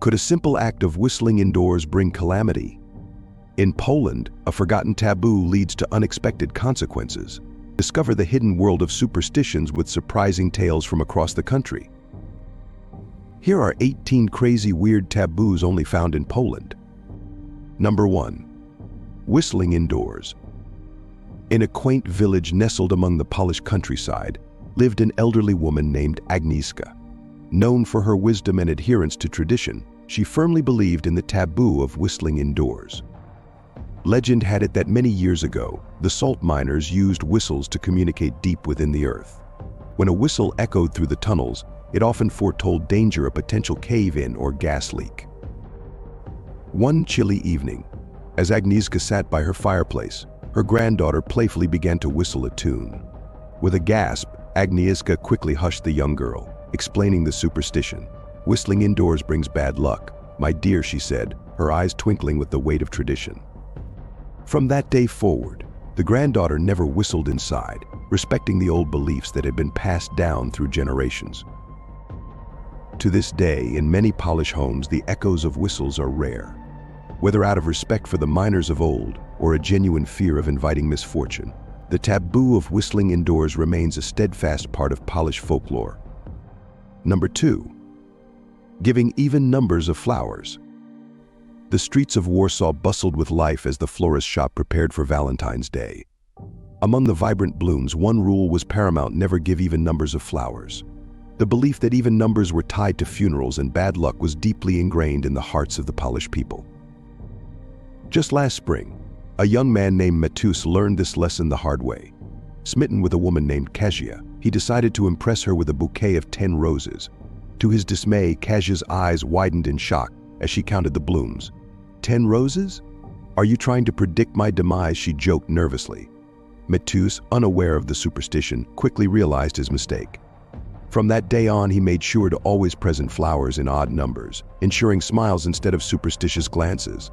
Could a simple act of whistling indoors bring calamity? In Poland, a forgotten taboo leads to unexpected consequences. Discover the hidden world of superstitions with surprising tales from across the country. Here are 18 crazy weird taboos only found in Poland. Number 1. Whistling indoors. In a quaint village nestled among the Polish countryside, lived an elderly woman named Agnieszka. Known for her wisdom and adherence to tradition, she firmly believed in the taboo of whistling indoors. Legend had it that many years ago, the salt miners used whistles to communicate deep within the earth. When a whistle echoed through the tunnels, it often foretold danger, a potential cave-in or gas leak. One chilly evening, as Agnieszka sat by her fireplace, her granddaughter playfully began to whistle a tune. With a gasp, Agnieszka quickly hushed the young girl, explaining the superstition. "Whistling indoors brings bad luck, my dear," she said, her eyes twinkling with the weight of tradition. From that day forward, the granddaughter never whistled inside, respecting the old beliefs that had been passed down through generations. To this day, in many Polish homes, the echoes of whistles are rare. Whether out of respect for the miners of old or a genuine fear of inviting misfortune, the taboo of whistling indoors remains a steadfast part of Polish folklore. Number 2. Giving even numbers of flowers. The streets of Warsaw bustled with life as the florist shop prepared for Valentine's Day. Among the vibrant blooms, one rule was paramount: never give even numbers of flowers. The belief that even numbers were tied to funerals and bad luck was deeply ingrained in the hearts of the Polish people. Just last spring, a young man named Matus learned this lesson the hard way. Smitten with a woman named Kasia, he decided to impress her with a bouquet of 10 roses. To his dismay, Kasia's eyes widened in shock as she counted the blooms. 10 roses? Are you trying to predict my demise? She joked nervously. Matus, unaware of the superstition, quickly realized his mistake. From that day on, he made sure to always present flowers in odd numbers, ensuring smiles instead of superstitious glances.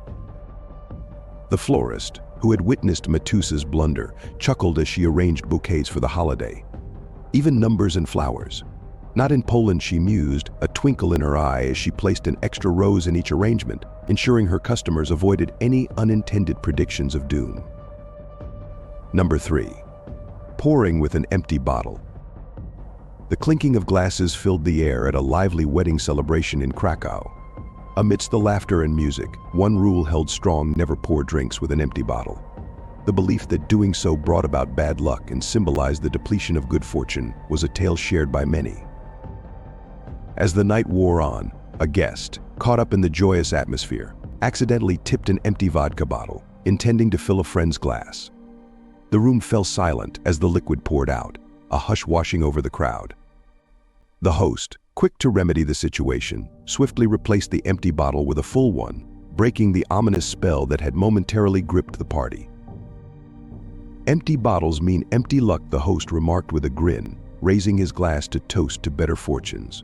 The florist, who had witnessed Matus's blunder, chuckled as she arranged bouquets for the holiday. Even numbers and flowers. Not in Poland, she mused, a twinkle in her eye as she placed an extra rose in each arrangement, ensuring her customers avoided any unintended predictions of doom. Number 3. Pouring with an empty bottle. The clinking of glasses filled the air at a lively wedding celebration in Krakow. Amidst the laughter and music, one rule held strong: never pour drinks with an empty bottle. The belief that doing so brought about bad luck and symbolized the depletion of good fortune was a tale shared by many. As the night wore on, a guest, caught up in the joyous atmosphere, accidentally tipped an empty vodka bottle, intending to fill a friend's glass. The room fell silent as the liquid poured out, a hush washing over the crowd. The host, quick to remedy the situation, swiftly replaced the empty bottle with a full one, breaking the ominous spell that had momentarily gripped the party. "Empty bottles mean empty luck," the host remarked with a grin, raising his glass to toast to better fortunes.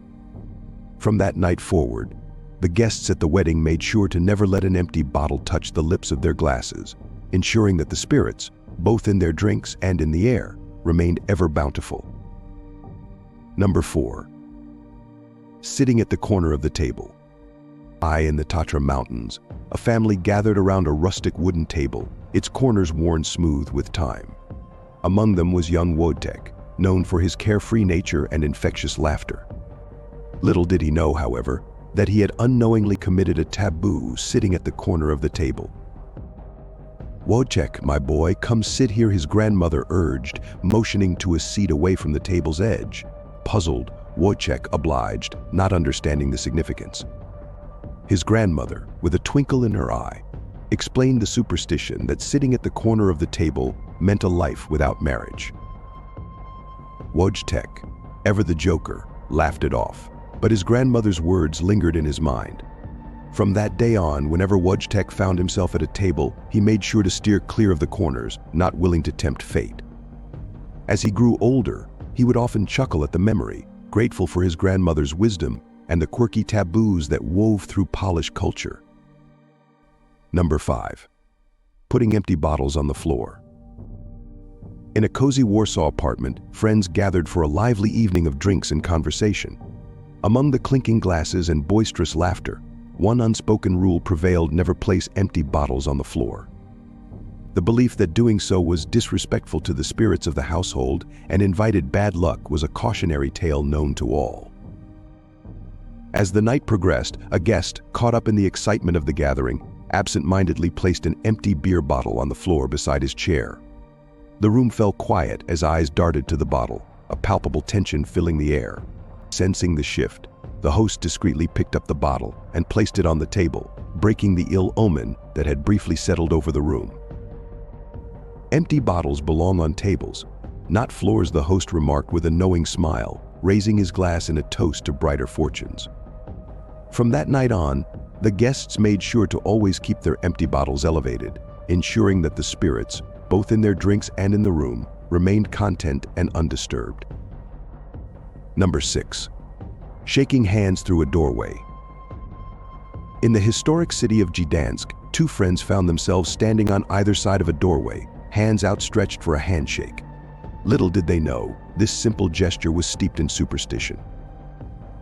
From that night forward, the guests at the wedding made sure to never let an empty bottle touch the lips of their glasses, ensuring that the spirits, both in their drinks and in the air, remained ever bountiful. Number 4. Sitting at the corner of the table. High in the Tatra Mountains, a family gathered around a rustic wooden table, its corners worn smooth with time. Among them was young Wojtek, known for his carefree nature and infectious laughter. Little did he know, however, that he had unknowingly committed a taboo sitting at the corner of the table. "Wojtek, my boy, come sit here," his grandmother urged, motioning to a seat away from the table's edge. Puzzled, Wojtek obliged, not understanding the significance. His grandmother, with a twinkle in her eye, explained the superstition that sitting at the corner of the table meant a life without marriage. Wojtek, ever the joker, laughed it off, but his grandmother's words lingered in his mind. From that day on, whenever Wojtek found himself at a table, he made sure to steer clear of the corners, not willing to tempt fate. As he grew older, he would often chuckle at the memory, grateful for his grandmother's wisdom and the quirky taboos that wove through Polish culture. Number 5. Putting empty bottles on the floor. In a cozy Warsaw apartment, friends gathered for a lively evening of drinks and conversation. Among the clinking glasses and boisterous laughter, one unspoken rule prevailed: never place empty bottles on the floor. The belief that doing so was disrespectful to the spirits of the household and invited bad luck was a cautionary tale known to all. As the night progressed, a guest, caught up in the excitement of the gathering, absent-mindedly placed an empty beer bottle on the floor beside his chair. The room fell quiet as eyes darted to the bottle, a palpable tension filling the air. Sensing the shift, the host discreetly picked up the bottle and placed it on the table, breaking the ill omen that had briefly settled over the room. Empty bottles belong on tables, not floors, the host remarked with a knowing smile, raising his glass in a toast to brighter fortunes. From that night on, the guests made sure to always keep their empty bottles elevated, ensuring that the spirits, both in their drinks and in the room, remained content and undisturbed. Number 6. Shaking hands through a doorway. In the historic city of Gdansk, two friends found themselves standing on either side of a doorway, hands outstretched for a handshake. Little did they know, this simple gesture was steeped in superstition.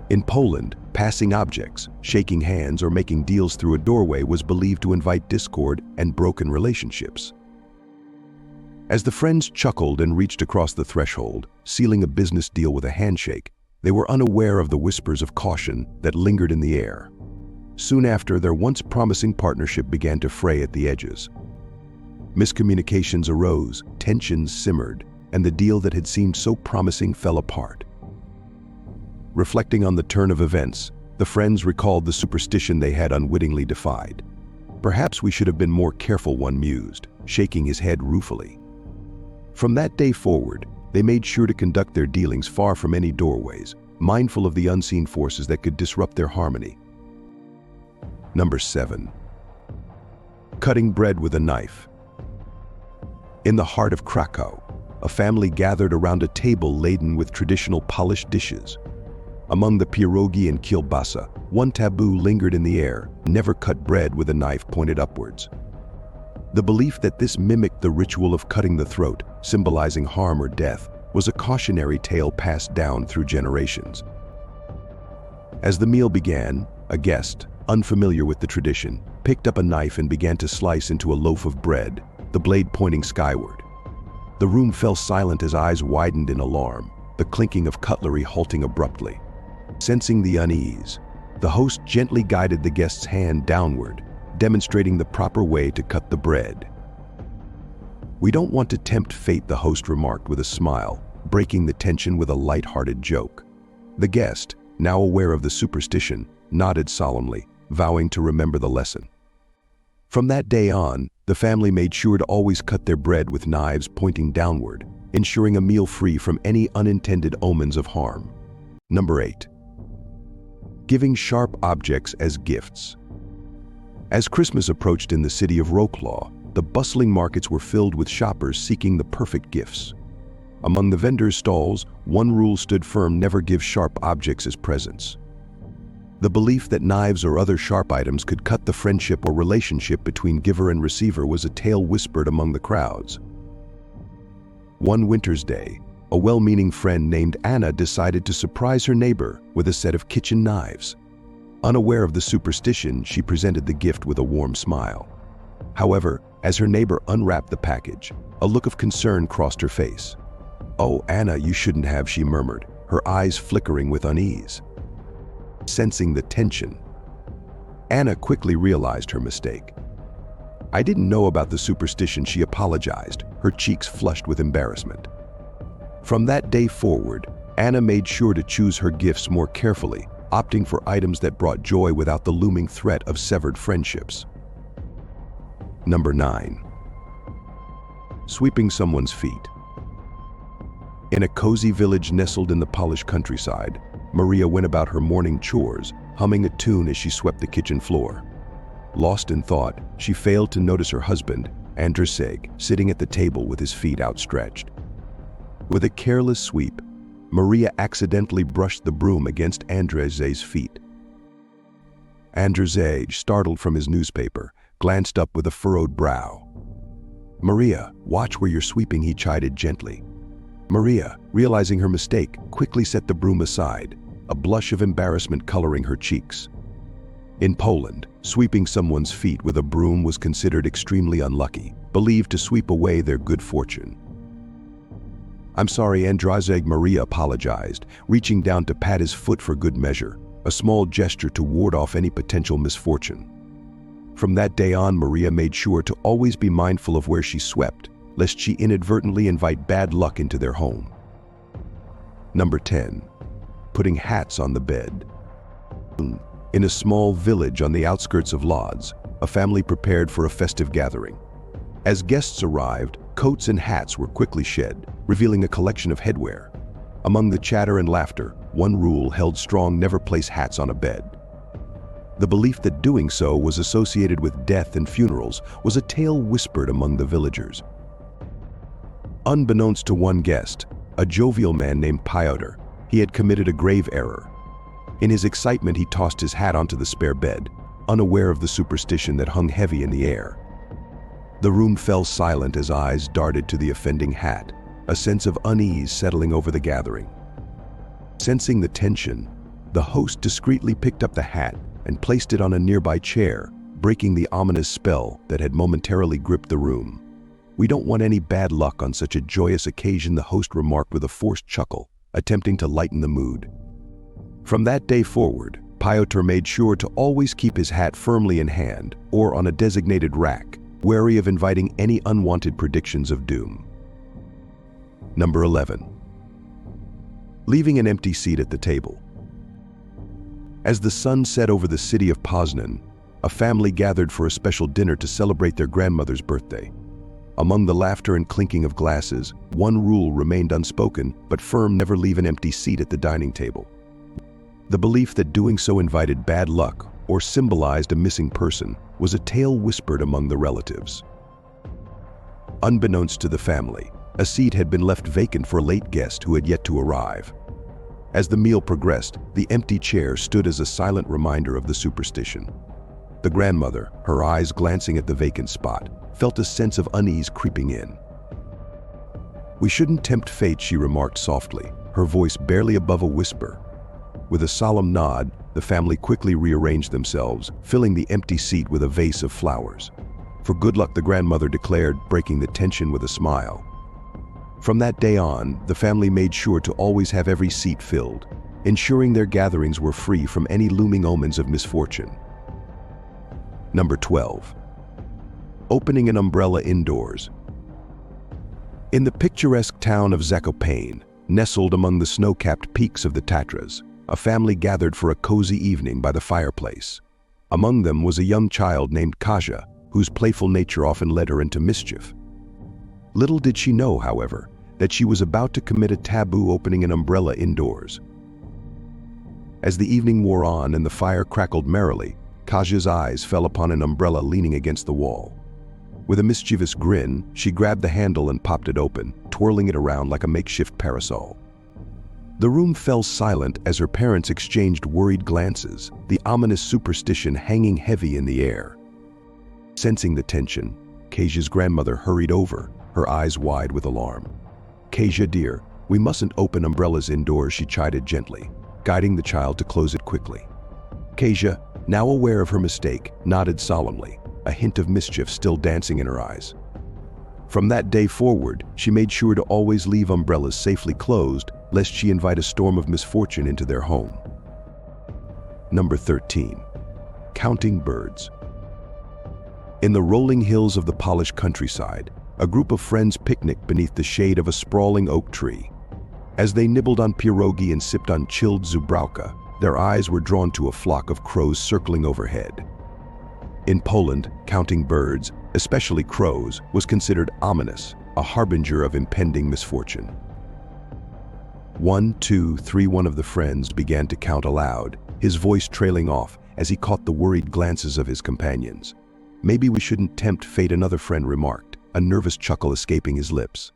In Poland, passing objects, shaking hands, or making deals through a doorway was believed to invite discord and broken relationships. As the friends chuckled and reached across the threshold, sealing a business deal with a handshake, they were unaware of the whispers of caution that lingered in the air. Soon after, their once promising partnership began to fray at the edges. Miscommunications arose, tensions simmered, and the deal that had seemed so promising fell apart. Reflecting on the turn of events, the friends recalled the superstition they had unwittingly defied. "Perhaps we should have been more careful," one mused, shaking his head ruefully. From that day forward, they made sure to conduct their dealings far from any doorways, mindful of the unseen forces that could disrupt their harmony. Number 7. Cutting bread with a knife. In the heart of Krakow, a family gathered around a table laden with traditional polished dishes. Among the pierogi and kielbasa, one taboo lingered in the air: never cut bread with a knife pointed upwards. The belief that this mimicked the ritual of cutting the throat, symbolizing harm or death, was a cautionary tale passed down through generations. As the meal began, a guest, unfamiliar with the tradition, picked up a knife and began to slice into a loaf of bread, the blade pointing skyward. The room fell silent as eyes widened in alarm, the clinking of cutlery halting abruptly. Sensing the unease, the host gently guided the guest's hand downward, demonstrating the proper way to cut the bread. "We don't want to tempt fate," the host remarked with a smile, breaking the tension with a light-hearted joke. The guest, now aware of the superstition, nodded solemnly, vowing to remember the lesson. From that day on, the family made sure to always cut their bread with knives pointing downward, ensuring a meal free from any unintended omens of harm. Number 8. Giving sharp objects as gifts. As Christmas approached in the city of Wrocław, the bustling markets were filled with shoppers seeking the perfect gifts. Among the vendors' stalls, one rule stood firm: never give sharp objects as presents. The belief that knives or other sharp items could cut the friendship or relationship between giver and receiver was a tale whispered among the crowds. One winter's day, a well-meaning friend named Anna decided to surprise her neighbor with a set of kitchen knives. Unaware of the superstition, she presented the gift with a warm smile. However, as her neighbor unwrapped the package, a look of concern crossed her face. "Oh, Anna, you shouldn't have," she murmured, her eyes flickering with unease. Sensing the tension, Anna quickly realized her mistake. "I didn't know about the superstition," she apologized, her cheeks flushed with embarrassment. From that day forward, Anna made sure to choose her gifts more carefully, opting for items that brought joy without the looming threat of severed friendships. Number 9. Sweeping someone's feet. In a cozy village nestled in the Polish countryside, Maria went about her morning chores, humming a tune as she swept the kitchen floor. Lost in thought, she failed to notice her husband, Andrzej, sitting at the table with his feet outstretched. With a careless sweep, Maria accidentally brushed the broom against Andrzej's feet. Andrzej, startled from his newspaper, glanced up with a furrowed brow. "Maria, watch where you're sweeping," he chided gently. Maria, realizing her mistake, quickly set the broom aside, a blush of embarrassment coloring her cheeks. In Poland, sweeping someone's feet with a broom was considered extremely unlucky, believed to sweep away their good fortune. "I'm sorry," Andrzej Maria apologized, reaching down to pat his foot for good measure, a small gesture to ward off any potential misfortune. From that day on, Maria made sure to always be mindful of where she swept, lest she inadvertently invite bad luck into their home. Number 10. Putting hats on the bed. In a small village on the outskirts of Lodz, a family prepared for a festive gathering. As guests arrived, coats and hats were quickly shed, revealing a collection of headwear. Among the chatter and laughter, one rule held strong: never place hats on a bed. The belief that doing so was associated with death and funerals was a tale whispered among the villagers. Unbeknownst to one guest, a jovial man named Piotr, he had committed a grave error. In his excitement, he tossed his hat onto the spare bed, unaware of the superstition that hung heavy in the air. The room fell silent as eyes darted to the offending hat, a sense of unease settling over the gathering. Sensing the tension, the host discreetly picked up the hat and placed it on a nearby chair, breaking the ominous spell that had momentarily gripped the room. "We don't want any bad luck on such a joyous occasion," the host remarked with a forced chuckle, attempting to lighten the mood. From that day forward, Piotr made sure to always keep his hat firmly in hand or on a designated rack, wary of inviting any unwanted predictions of doom. Number 11. Leaving an empty seat at the table. As the sun set over the city of Poznan, a family gathered for a special dinner to celebrate their grandmother's birthday. Among the laughter and clinking of glasses, one rule remained unspoken but firm: never leave an empty seat at the dining table. The belief that doing so invited bad luck or symbolized a missing person was a tale whispered among the relatives. Unbeknownst to the family, a seat had been left vacant for a late guest who had yet to arrive. As the meal progressed, the empty chair stood as a silent reminder of the superstition. The grandmother, her eyes glancing at the vacant spot, felt a sense of unease creeping in. "We shouldn't tempt fate," she remarked softly, her voice barely above a whisper. With a solemn nod, the family quickly rearranged themselves, filling the empty seat with a vase of flowers. "For good luck," the grandmother declared, breaking the tension with a smile. From that day on, the family made sure to always have every seat filled, ensuring their gatherings were free from any looming omens of misfortune. Number 12. Opening an umbrella indoors. In the picturesque town of Zakopane, nestled among the snow-capped peaks of the Tatras, a family gathered for a cozy evening by the fireplace. Among them was a young child named Kasia, whose playful nature often led her into mischief. Little did she know, however, that she was about to commit a taboo: opening an umbrella indoors. As the evening wore on and the fire crackled merrily, Kasia's eyes fell upon an umbrella leaning against the wall. With a mischievous grin, she grabbed the handle and popped it open, twirling it around like a makeshift parasol. The room fell silent as her parents exchanged worried glances, the ominous superstition hanging heavy in the air. Sensing the tension, Kasia's grandmother hurried over, her eyes wide with alarm. "Kasia, dear, we mustn't open umbrellas indoors," she chided gently, guiding the child to close it quickly. Kasia, now aware of her mistake, nodded solemnly, a hint of mischief still dancing in her eyes. From that day forward, she made sure to always leave umbrellas safely closed, lest she invite a storm of misfortune into their home. Number 13. Counting birds. In the rolling hills of the Polish countryside, a group of friends picnicked beneath the shade of a sprawling oak tree. As they nibbled on pierogi and sipped on chilled zubrałka, their eyes were drawn to a flock of crows circling overhead. In Poland, counting birds, especially crows, was considered ominous, a harbinger of impending misfortune. 1, 2, 3, one of the friends began to count aloud, his voice trailing off as he caught the worried glances of his companions. "Maybe we shouldn't tempt fate," another friend remarked, a nervous chuckle escaping his lips.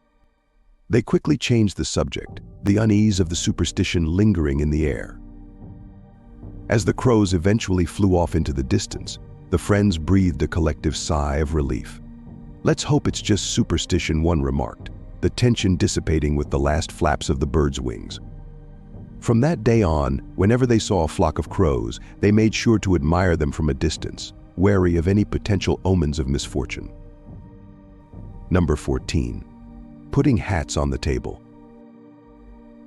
They quickly changed the subject, the unease of the superstition lingering in the air. As the crows eventually flew off into the distance, the friends breathed a collective sigh of relief. "Let's hope it's just superstition," one remarked, the tension dissipating with the last flaps of the bird's wings. From that day on, whenever they saw a flock of crows, they made sure to admire them from a distance, wary of any potential omens of misfortune. Number 14. Putting hats on the table.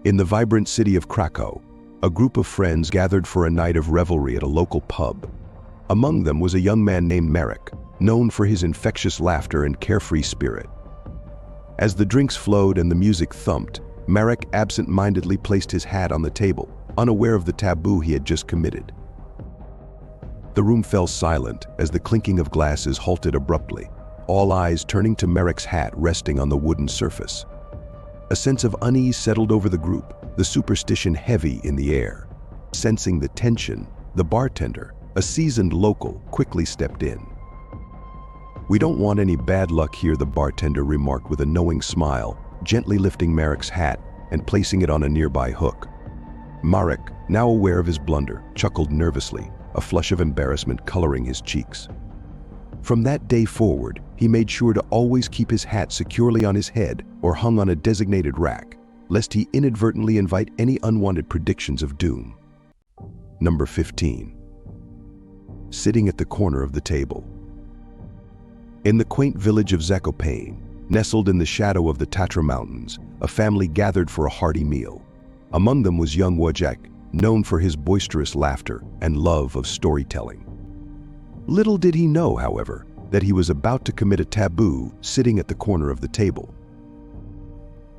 In the vibrant city of Krakow, a group of friends gathered for a night of revelry at a local pub. Among them was a young man named Marek, known for his infectious laughter and carefree spirit. As the drinks flowed and the music thumped, Marek absent-mindedly placed his hat on the table, unaware of the taboo he had just committed. The room fell silent as the clinking of glasses halted abruptly, all eyes turning to Marek's hat resting on the wooden surface. A sense of unease settled over the group, the superstition heavy in the air. Sensing the tension, the bartender, a seasoned local, quickly stepped in. "We don't want any bad luck here," the bartender remarked with a knowing smile, gently lifting Marek's hat and placing it on a nearby hook. Marek, now aware of his blunder, chuckled nervously, a flush of embarrassment coloring his cheeks. From that day forward, he made sure to always keep his hat securely on his head or hung on a designated rack, lest he inadvertently invite any unwanted predictions of doom. Number 15. Sitting at the corner of the table. In the quaint village of Zakopane, nestled in the shadow of the Tatra Mountains, a family gathered for a hearty meal. Among them was young Wojciech, known for his boisterous laughter and love of storytelling. Little did he know, however, that he was about to commit a taboo sitting at the corner of the table.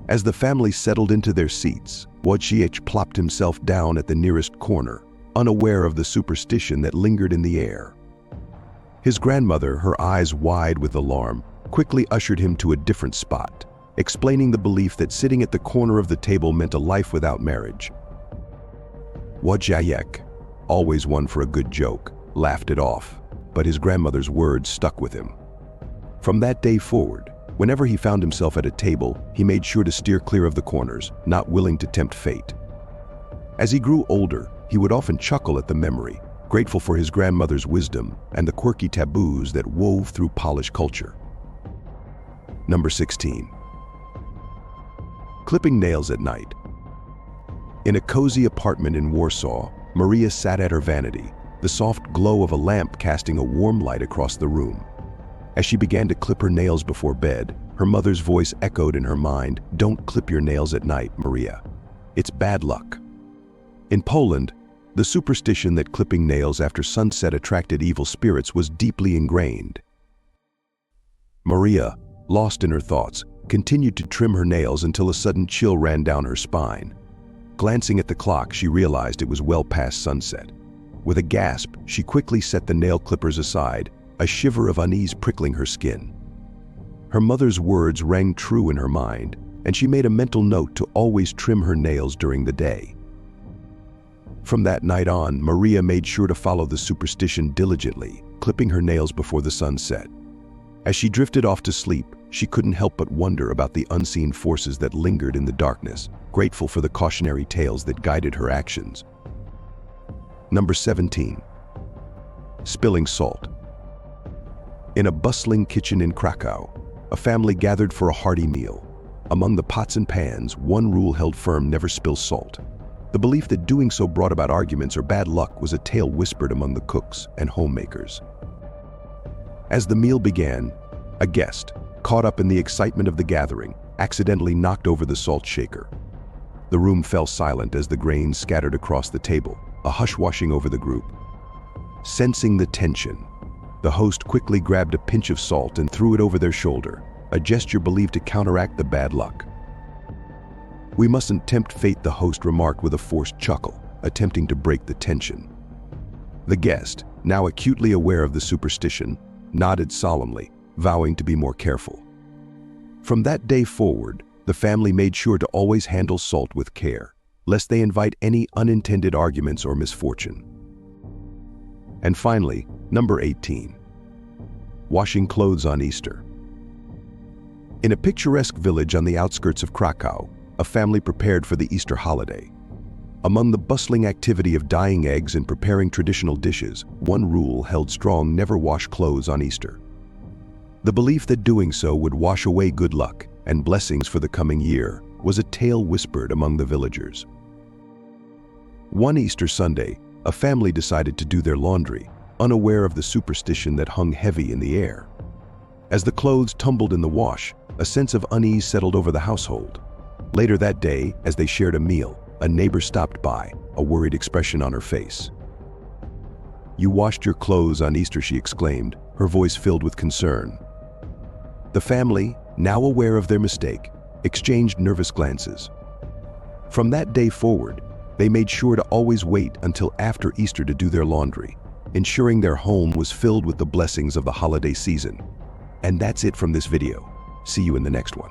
As the family settled into their seats, Wojciech plopped himself down at the nearest corner, unaware of the superstition that lingered in the air. His grandmother, her eyes wide with alarm, quickly ushered him to a different spot, explaining the belief that sitting at the corner of the table meant a life without marriage. Wojciech, always one for a good joke, laughed it off, but his grandmother's words stuck with him. From that day forward, whenever he found himself at a table, he made sure to steer clear of the corners, not willing to tempt fate. As he grew older, he would often chuckle at the memory, grateful for his grandmother's wisdom and the quirky taboos that wove through Polish culture. Number 16. Clipping nails at night. In a cozy apartment in Warsaw, Maria sat at her vanity, the soft glow of a lamp casting a warm light across the room. As she began to clip her nails before bed, her mother's voice echoed in her mind, "Don't clip your nails at night, Maria. It's bad luck." In Poland, the superstition that clipping nails after sunset attracted evil spirits was deeply ingrained. Maria, lost in her thoughts, continued to trim her nails until a sudden chill ran down her spine. Glancing at the clock, she realized it was well past sunset. With a gasp, she quickly set the nail clippers aside, a shiver of unease prickling her skin. Her mother's words rang true in her mind, and she made a mental note to always trim her nails during the day. From that night on, Maria made sure to follow the superstition diligently, clipping her nails before the sun set. As she drifted off to sleep, she couldn't help but wonder about the unseen forces that lingered in the darkness, grateful for the cautionary tales that guided her actions. Number 17. Spilling salt. In a bustling kitchen in Krakow, a family gathered for a hearty meal. Among the pots and pans, one rule held firm: never spill salt. The belief that doing so brought about arguments or bad luck was a tale whispered among the cooks and homemakers. As the meal began, a guest, caught up in the excitement of the gathering, accidentally knocked over the salt shaker. The room fell silent as the grains scattered across the table, a hush washing over the group. Sensing the tension, the host quickly grabbed a pinch of salt and threw it over their shoulder, a gesture believed to counteract the bad luck. "We mustn't tempt fate," the host remarked with a forced chuckle, attempting to break the tension. The guest, now acutely aware of the superstition, nodded solemnly, vowing to be more careful. From that day forward, the family made sure to always handle salt with care, lest they invite any unintended arguments or misfortune. And finally, number 18. Washing clothes on Easter. In a picturesque village on the outskirts of Krakow, a family prepared for the Easter holiday. Among the bustling activity of dyeing eggs and preparing traditional dishes, one rule held strong: never wash clothes on Easter. The belief that doing so would wash away good luck and blessings for the coming year was a tale whispered among the villagers. One Easter Sunday, a family decided to do their laundry, unaware of the superstition that hung heavy in the air. As the clothes tumbled in the wash, a sense of unease settled over the household. Later that day, as they shared a meal, a neighbor stopped by, a worried expression on her face. "You washed your clothes on Easter," she exclaimed, her voice filled with concern. The family, now aware of their mistake, exchanged nervous glances. From that day forward, they made sure to always wait until after Easter to do their laundry, ensuring their home was filled with the blessings of the holiday season. And that's it from this video. See you in the next one.